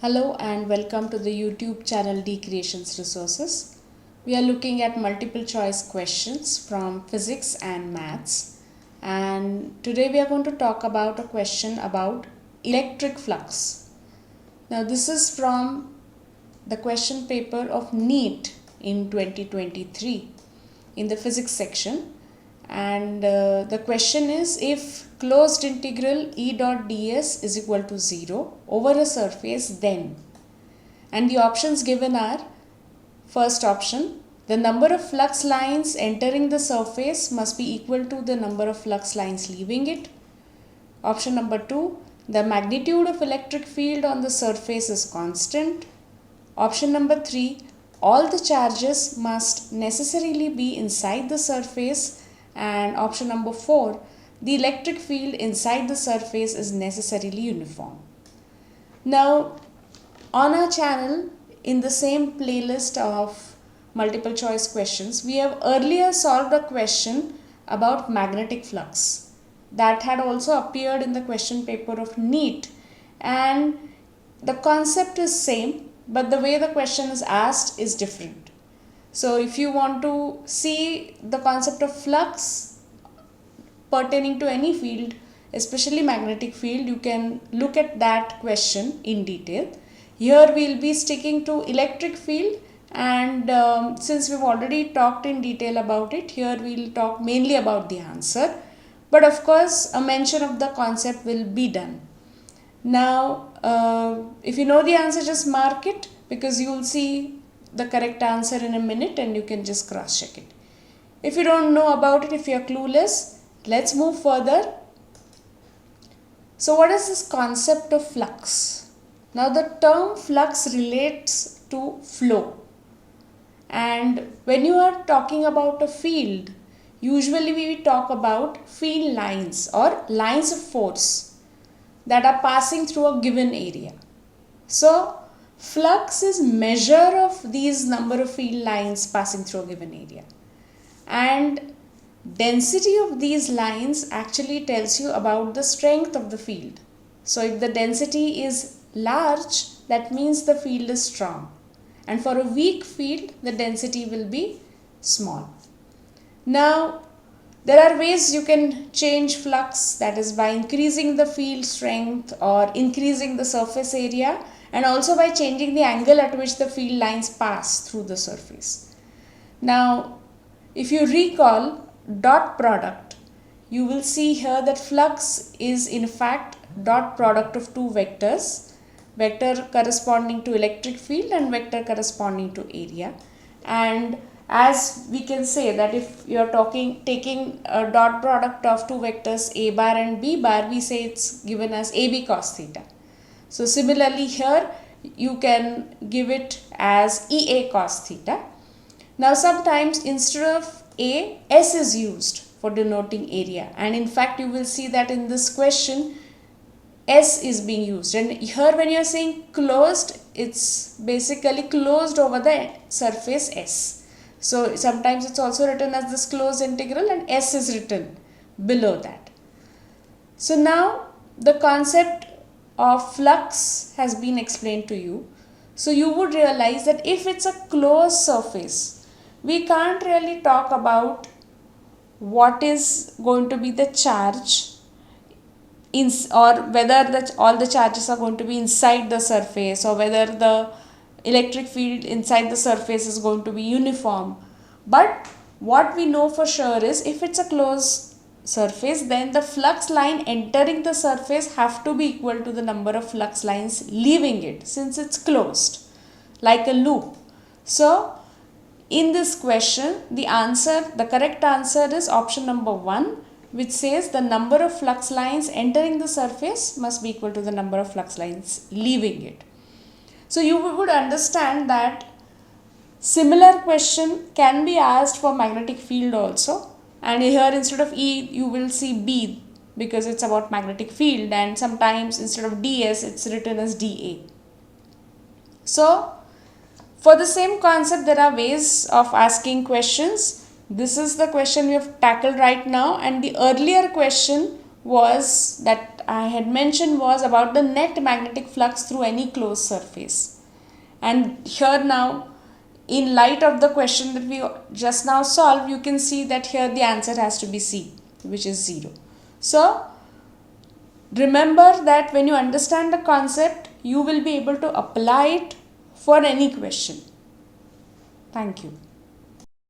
Hello and welcome to the YouTube channel D Creations Resources. We are looking at multiple choice questions from physics and maths, and today we are going to talk about a question about electric flux. Now this is from the question paper of NEET in 2023 in the physics section, and the question is, if closed integral E dot ds is equal to 0 over a surface, then, and the options given are: first option, the number of flux lines entering the surface must be equal to the number of flux lines leaving it. Option number 2, the magnitude of electric field on the surface is constant. Option number 3, all the charges must necessarily be inside the surface. And option number 4, the electric field inside the surface is necessarily uniform. Now, on our channel, in the same playlist of multiple choice questions, we have earlier solved a question about magnetic flux that had also appeared in the question paper of NEET, and the concept is same, but the way the question is asked is different. So if you want to see the concept of flux pertaining to any field, especially magnetic field, you can look at that question in detail. Here we will be sticking to electric field, and since we've already talked in detail about it, here we will talk mainly about the answer. But of course, a mention of the concept will be done. Now, if you know the answer, just mark it, because you will see the correct answer in a minute and you can just cross check it. If you don't know about it, if you are clueless, let's move further. So what is this concept of flux? Now the term flux relates to flow, and when you are talking about a field, usually we talk about field lines or lines of force that are passing through a given area. So flux is measure of these number of field lines passing through a given area, and density of these lines actually tells you about the strength of the field. So if the density is large, that means the field is strong, and for a weak field the density will be small. Now there are ways you can change flux, that is by increasing the field strength or increasing the surface area, and also by changing the angle at which the field lines pass through the surface. Now, if you recall dot product, you will see here that flux is in fact dot product of two vectors, vector corresponding to electric field and vector corresponding to area. And as we can say that if you are taking a dot product of two vectors a bar and b bar, we say it's given as ab cos theta. So similarly here you can give it as EA cos theta. Now sometimes instead of A, S is used for denoting area, and in fact you will see that in this question S is being used, and here when you are saying closed, it's basically closed over the surface S. So sometimes it's also written as this closed integral and S is written below that. So now the concept of flux has been explained to you. So you would realize that if it's a closed surface, we can't really talk about what is going to be the charge or whether all the charges are going to be inside the surface, or whether the electric field inside the surface is going to be uniform. But what we know for sure is, if it's a closed surface, then the flux line entering the surface have to be equal to the number of flux lines leaving it, since it's closed like a loop. So in this question, the correct answer is option number 1, which says the number of flux lines entering the surface must be equal to the number of flux lines leaving it. So you would understand that similar question can be asked for magnetic field also. And here instead of E, you will see B, because it's about magnetic field, and sometimes instead of ds, it's written as dA. So for the same concept, there are ways of asking questions. This is the question we have tackled right now, and the earlier question was that that I had mentioned was about the net magnetic flux through any closed surface. And here now, in light of the question that we just now solved, you can see that here the answer has to be C, which is 0. So, remember that when you understand the concept, you will be able to apply it for any question. Thank you.